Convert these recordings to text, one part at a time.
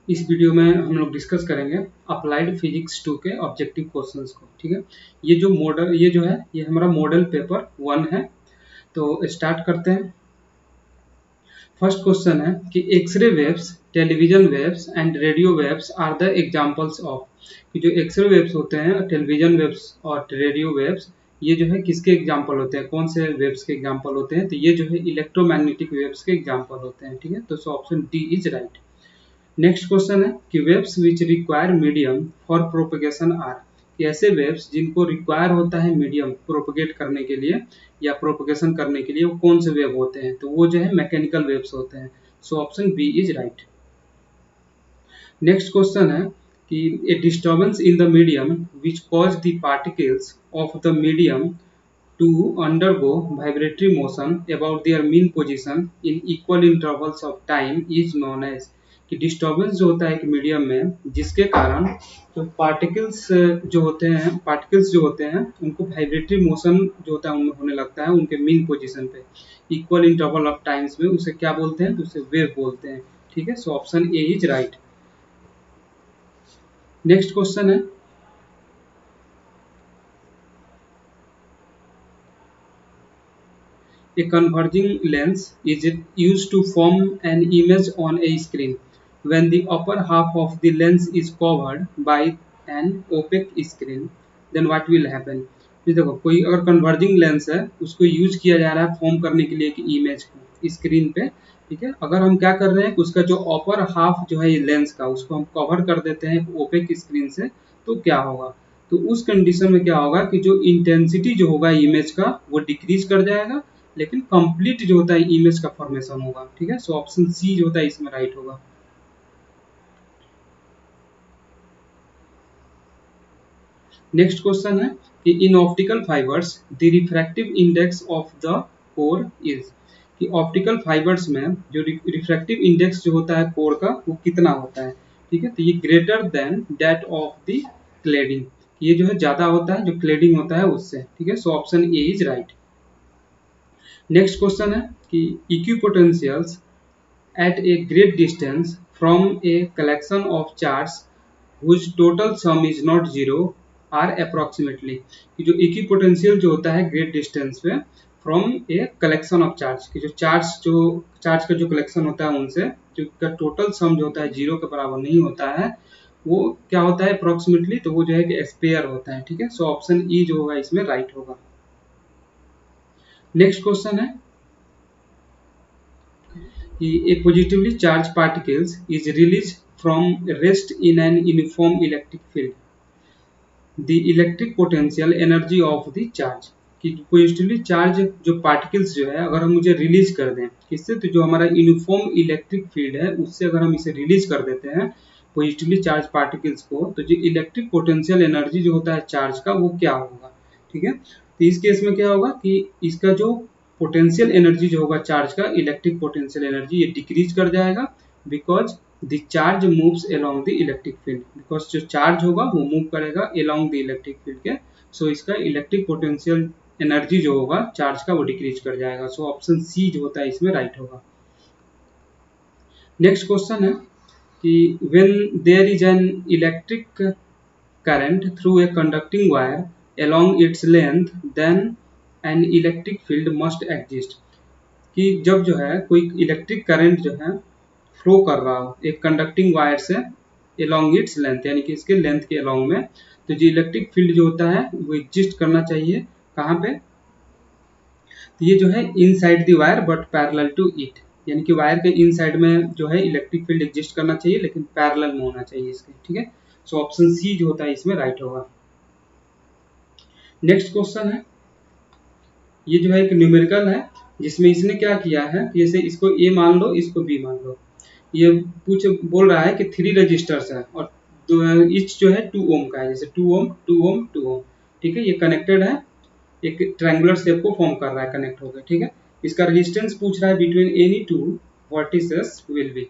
इस वीडियो में हम लोग डिस्कस करेंगे अप्लाइड फिजिक्स 2 के ऑब्जेक्टिव क्वेश्चंस को। ठीक है, ये जो है ये हमारा मॉडल पेपर 1 है। तो स्टार्ट करते हैं। फर्स्ट क्वेश्चन है कि X ray waves, television waves and radio waves are the examples of, कि जो एक्सरे वेव्स होते हैं, टेलीविजन वेव्स और रेडियो वेव्स, ये जो है किसके एग्जांपल होते हैं, कौन से वेव्स के एग्जांपल होते हैं? तो ये जो है इलेक्ट्रोमैग्नेटिक वेव्स के एग्जांपल होते हैं। ठीक है, तो option D is right. Next question है कि waves which require medium for propagation are, कि ऐसे वेव्स जिनको रिक्वायर होता है मीडियम प्रोपगेट करने के लिए या प्रोपगेशन करने के लिए, वो कौन से वेव होते हैं? तो वो जो है मैकेनिकल वेव्स होते हैं। So option B is right. Next question है कि a disturbance in the medium which cause the particles of the medium to undergo vibratory motion about their mean position in equal intervals of time is known as, कि disturbance जो होता है एक medium में, जिसके कारण जो पार्टिकल्स जो होते हैं उनको वाइब्रेटरी मोशन जो होता है उनमें होने लगता है उनके मीन पोजीशन पे इक्वल इंटरवल ऑफ टाइम्स में, उसे क्या बोलते हैं? तो उसे वेव बोलते हैं। ठीक है, so option A is right. Next question है a converging lens is used to form an image on a screen when the upper half of the lens is covered by an opaque screen, then what will happen? ये देखो, कोई अगर converging lens है उसको use किया जा रहा है फॉर्म करने के लिए एक इमेज को स्क्रीन पे। ठीक है, अगर हम क्या कर रहे हैं, उसका जो अपर हाफ जो है ये लेंस का, उसको हम कवर कर देते हैं ओपेक स्क्रीन से, तो क्या होगा? तो उस कंडीशन में क्या होगा कि जो इंटेंसिटी जो होगा इमेज का वो डिक्रीज कर जाएगा, लेकिन कंप्लीट जो होता है इमेज का फॉर्मेशन होगा। ठीक है, सो ऑप्शन सी जो होता है इसमें राइट होगा। नेक्स्ट क्वेश्चन है कि in optical fibres the refractive index of the core is, कि ऑप्टिकल फाइबर्स में जो रिफ्रैक्टिव इंडेक्स जो होता है कोर का वो कितना होता है? ठीक है, तो ये greater than that of the cladding, ये जो है ज्यादा होता है जो क्लेडिंग होता है उससे। ठीक है, so option A is right. Next question है कि इक्विपोटेंशियल्स at a great distance from a collection of charges whose total sum is not zero are approximately, कि जो इक्विपोटेंशियल जो होता है ग्रेट डिस्टेंस पे from a collection of charge, कि जो चार्ज का जो कलेक्शन होता है उनसे जो का टोटल सम जो होता है जीरो के बराबर नहीं होता है, वो क्या होता है अप्रोक्सीमेटली? तो वो जो है कि स्पेयर होता है। ठीक है, सो ऑप्शन ई जो होगा इसमें राइट होगा। नेक्स्ट क्वेश्चन है a positively charged particles is released from rest in an uniform electric field. The electric potential energy of the charge, कि पॉजिटिवली चार्ज जो पार्टिकल्स जो है अगर हम मुझे रिलीज कर दें किससे, तो जो हमारा यूनिफॉर्म इलेक्ट्रिक फील्ड है उससे अगर हम इसे रिलीज कर देते हैं पॉजिटिवली चार्ज पार्टिकल्स को, तो जो इलेक्ट्रिक पोटेंशियल एनर्जी जो होता है चार्ज का वो क्या होगा? ठीक है, तो इस केस में क्या होगा कि इसका जो पोटेंशियल एनर्जी जो होगा चार्ज का, इलेक्ट्रिक पोटेंशियल एनर्जी, ये डिक्रीज कर जाएगा because the charge moves along the electric field, because जो चार्ज होगा वो मूव करेगा अलोंग द इलेक्ट्रिक फील्ड के। सो इसका इलेक्ट्रिक पोटेंशियल एनर्जी जो होगा चार्ज का वो डिक्रीज कर जाएगा। सो ऑप्शन सी जो होता है इसमें राइट होगा। नेक्स्ट क्वेश्चन है कि when there is an electric current through a conducting wire along its length, then an electric field must exist, कि जब जो है कोई इलेक्ट्रिक करंट जो है फ्लो कर रहा हो एक कंडक्टिंग वायर से along its length, यानी कि इसके लेंथ के along में, तो जो इलेक्ट्रिक फील्ड जो होता है वो एग्जिस्ट करना चाहिए कहाँ पे? तो ये जो है inside the wire but parallel to it, यानी कि वायर के इनसाइड में जो है इलेक्ट्रिक फील्ड एग्जिस्ट करना चाहिए लेकिन पैरेलल में होना चाहिए इसके। ठीक है, सो ऑप्शन सी जो होता है इसमें राइट होगा। नेक्स्ट क्वेश्चन है, ये जो है एक न्यूमेरिकल है जिसमें इसने क्या किया है, जैसे इसको ए मान लो इसको बी मान लो, ये बोल रहा है कि 3 रजिस्टर्स है और ईच जो है 2 ओम का है, जैसे 2 ओम 2 ओम 2 ओम। ठीक है, ये कनेक्टेड है, एक ट्रायंगुलर शेप को फॉर्म कर रहा है कनेक्ट होकर। ठीक है, इसका रेजिस्टेंस पूछ रहा है between any two vertices will be,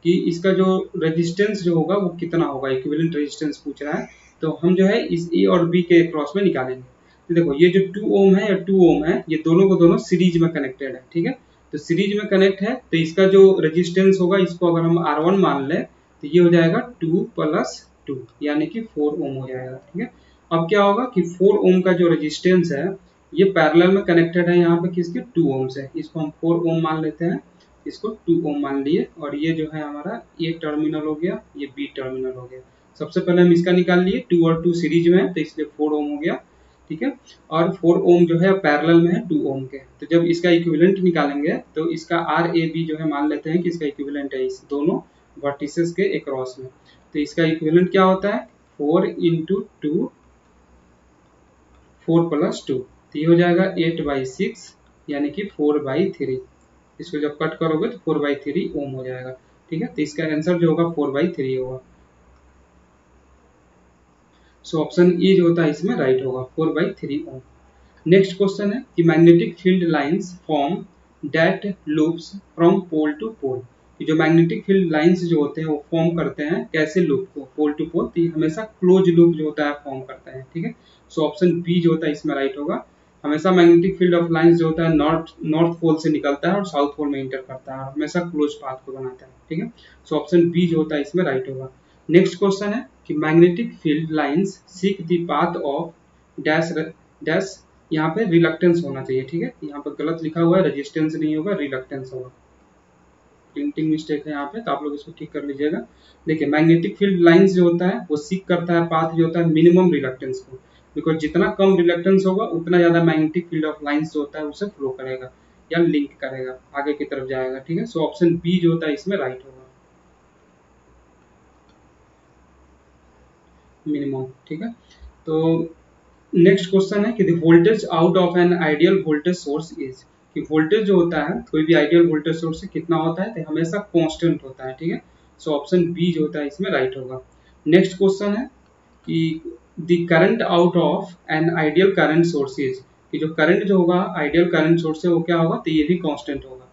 कि इसका जो रेजिस्टेंस जो होगा वो कितना होगा, इक्विवेलेंट रेजिस्टेंस पूछ रहा है। तो हम जो है इस ए और बी के क्रॉस में निकालेंगे। तो देखो ये जो 2 ओम है या 2 ओम है, ये दोनों को दोनों सीरीज में कनेक्टेड है। ठीक है, तो सीरीज में कनेक्ट है तो इसका जो रेजिस्टेंस होगा इसको अगर हम R1 मान लें तो ये हो जाएगा 2 + 2 यानी कि 4 ओम हो जाएगा। ठीक है, अब क्या होगा कि 4 ओम का जो रेजिस्टेंस है ये पैरेलल में कनेक्टेड है यहाँ पे किसके 2 ओम से, इसको हम 4 ओम मान लेते हैं, इसको 2 ओम मान लिए, और ये जो है हमारा ए टर्मिनल हो गया, ये बी टर्मिनल हो गया। सबसे पहले हम इसका निकाल लिए, 2 और 2 सीरीज में है तो इसलिए 4 ओम हो गया। ठीक है, और 4 ओम जो है पैरेलल में है 2 ओम के, तो जब इसका इक्विवेलेंट निकालेंगे तो इसका आर ए बी जो है मान लेते हैं कि इसका इक्विवेलेंट है इस दोनों वर्टिसेस के अक्रॉस में। तो इसका इक्विवेलेंट क्या होता है 4 × 2 4 + 2, तो ये हो जाएगा 8/6 यानी कि 4/3। इसको जब कट करोगे तो 4/3 ओम हो जाएगा। ठीक है, तो इसका आंसर जो होगा 4/3 होगा। सो ऑप्शन ई जो होता है इसमें राइट होगा, 4/3 ओम। नेक्स्ट क्वेश्चन है कि magnetic field lines form that loops from pole to pole, कि जो मैग्नेटिक फील्ड लाइंस जो होते हैं वो फॉर्म करते हैं कैसे लूप को, पोल टू पोल, तो ये हमेशा क्लोज लूप जो होता है फॉर्म करते हैं। ठीक है, सो ऑप्शन बी जो होता है इसमें राइट होगा। हमेशा मैग्नेटिक फील्ड ऑफ लाइंस जो होता है नॉर्थ पोल से निकलता है और साउथ पोल में इंटर करता है और हमेशा क्लोज पाथ को बनाता है। ठीक है, सो ऑप्शन बी जो होता है इसमें राइट होगा। नेक्स्ट क्वेश्चन है कि magnetic field lines seek the path of dash dash, यहाँ पे रिलक्टेंस होना चाहिए। ठीक है, यहाँ पर गलत लिखा हुआ है, रेजिस्टेंस नहीं होगा, रिलक्टेंस होगा, प्रिंटिंग मिस्टेक है यहाँ पे, तो आप लोग इसको ठीक कर लीजिएगा। देखिए मैग्नेटिक फील्ड लाइंस जो होता है वो सीक करता है पाथ जो होता है मिनिमम रिलक्टेंस को, बिकॉज जितना कम रिलक्टेंस होगा उतना ज्यादा मैग्नेटिक फील्ड ऑफ लाइंस जो होता है उसे फ्लो करेगा या लिंक करेगा, आगे की तरफ जाएगा। ठीक है, सो ऑप्शन बी जो होता है इसमें राइट होगा, मिनिमम। ठीक है, तो नेक्स्ट क्वेश्चन है कि the voltage out of an ideal voltage source is, कि वोल्टेज जो होता है कोई भी आइडियल वोल्टेज सोर्स से कितना होता है तो हमेशा कांस्टेंट होता है। ठीक है, सो ऑप्शन बी जो होता है इसमें राइट होगा। नेक्स्ट क्वेश्चन है कि the current out of an ideal current source is, कि जो करंट जो होगा आइडियल करंट सोर्स से वो क्या होगा तो ये भी कांस्टेंट होगा।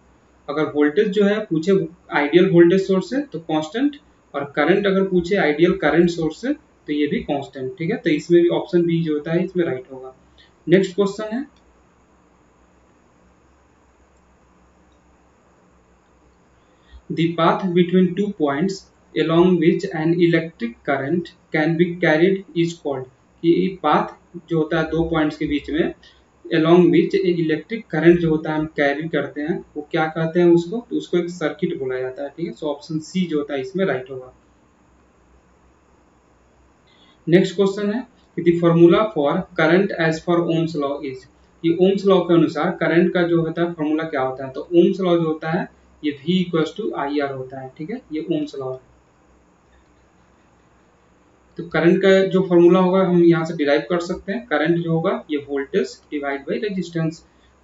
अगर वोल्टेज जो है पूछे आइडियल वोल्टेज सोर्स से तो कांस्टेंट, और करंट अगर पूछे आइडियल करंट सोर्स से तो ये भी कांस्टेंट। ठीक है, तो इसमें भी ऑप्शन बी जो होता है इसमें राइट होगा। नेक्स्ट क्वेश्चन है the path between 2 points along which an electric current can be carried is called, कि पाथ जो होता है 2 पॉइंट्स के बीच में along which इलेक्ट्रिक करंट जो होता है हम कैरी करते हैं वो क्या कहते हैं उसको, तो उसको एक सर्किट बोला जाता है। ठीक है, सो ऑप्शन सी जो होता है इसमें राइट होगा। नेक्स्ट क्वेश्चन है कि the formula for current as for Ohm's law is, कि ओम्स लॉ के अनुसार करंट का जो होता है फॉर्मूला क्या होता है, तो ओम्स लॉ जो होता है ये V = IR होता है। ठीक है, ये ओम्स लॉ है। तो करंट का जो फॉर्मूला होगा हम यहाँ से डिराइव कर सकते हैं, करंट जो होगा ये वोल्टेज डिवाइड बाई रेजिस्टेंस,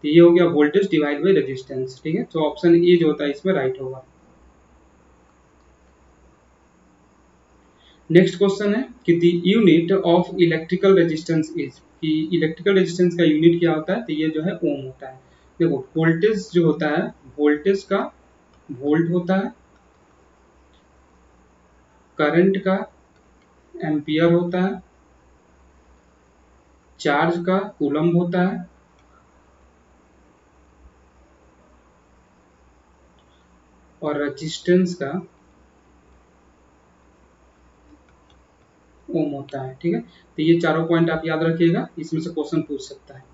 तो ये हो गया वोल्टेज डिवाइड बाई रेजिस्टेंस। ठीक है, तो ऑप्शन ए जो होता है इसमें राइट होगा। नेक्स्ट क्वेश्चन है कि the unit of electrical resistance is, कि इलेक्ट्रिकल रेजिस्टेंस का यूनिट क्या होता है तो ये जो है ओम होता है। देखो वोल्टेज जो होता है वोल्टेज का वोल्ट होता है, करंट का एम्पियर होता है, चार्ज का कूलम्ब होता है, और रेजिस्टेंस का ओम होता है। ठीक है, तो ये चारों पॉइंट आप याद रखिएगा, इसमें से क्वेश्चन पूछ सकता है।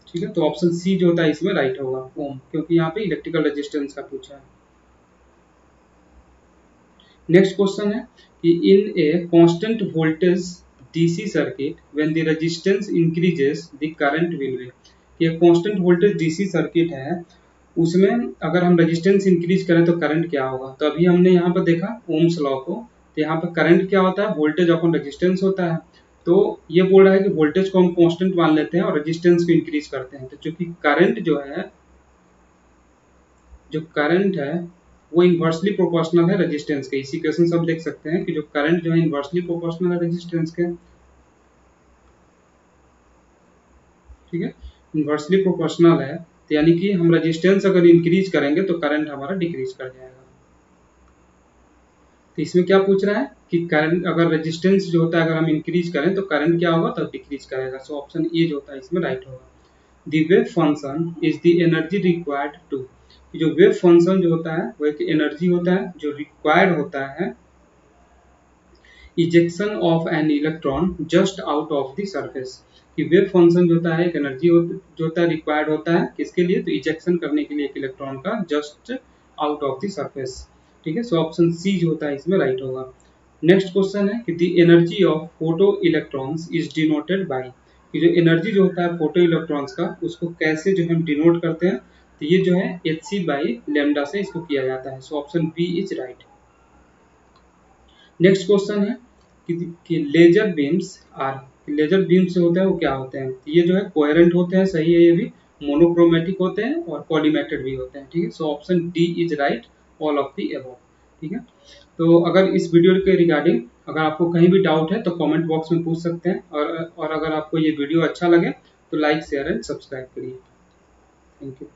ठीक है, तो ऑप्शन सी जो होता है इसमें राइट होगा, ओम, क्योंकि यहाँ पे इलेक्ट्रिकल रेजिस्टेंस का पूछा है। नेक्स्ट क्वेश्चन है कि in a constant voltage DC circuit when the resistance increases the current will be, ये कांस्टेंट वोल्टेज डीसी सर्किट है, उसमें अगर हम रेजिस्टेंस इंक्रीज करें तो करंट क्या होगा, तो अभी हमने यहाँ पर देखा ओम्स लॉ को, तो यहाँ पर करंट क्या होता है वोल्टेज अपॉन रेजिस्टेंस होता है। तो ये बोल रहा है कि वोल्टेज को हम कांस्टेंट मान लेते हैं और रेजिस्टेंस को इंक्रीज करते हैं, तो चूंकि करंट जो है जो करंट है वो इन्वर्सली प्रोपोर्शनल है रेजिस्टेंस के, इसी क्वेश्चन से हम देख सकते हैं कि जो करंट जो है इन्वर्सली प्रोपोर्शनल है रेजिस्टेंस के। ठीक है, इन्वर्सली प्रोपोर्शनल है, तो यानी कि हम रेजिस्टेंस अगर इंक्रीज करेंगे तो करंट हमारा डिक्रीज कर जाएगा। तो इसमें क्या पूछ रहा है कि करंट अगर रेजिस्टेंस जो होता है अगर हम इंक्रीज करें तो करंट क्या होगा तो डिक्रीज करेगा, सो ऑप्शन ए जो होता है इसमें राइट होगा। The wave function is the energy required to, जो वेव फंक्शन जो होता है वो एक एनर्जी होता है जो रिक्वायर्ड होता है ejection of an electron just out of the surface. कि वेव फंक्शन जो होता है एक एनर्जी जो होता है रिक्वायर्ड होता है किसके लिए, तो इजेक्शन करने के लिए एक इलेक्ट्रॉन का just out of the surface. ठीक है, सो ऑप्शन सी जो होता है इसमें राइट होगा। नेक्स्ट क्वेश्चन है कि the energy of photo electrons is denoted by. कि जो एनर्जी जो होता है फोटो इलेक्ट्रॉन्स का उसको कैसे जो हम डिनोट करते हैं, तो ये जो है एच सी बाई लेमडा से इसको किया जाता है। So option B is right. Next question है कि laser beams are, laser beams जो होते हैं वो क्या होते हैं, ये जो है कोहेरेंट होते हैं, सही है ये भी, मोनोक्रोमेटिक होते हैं और कॉलीमेटेड भी होते हैं। ठीक है, so option D is right, all of the above. ठीक है, तो अगर इस वीडियो के रिगार्डिंग अगर आपको कहीं भी डाउट है तो कमेंट बॉक्स में पूछ सकते हैं, और अगर आपको ये वीडियो अच्छा लगे तो लाइक शेयर एंड सब्सक्राइब करिए। Thank you.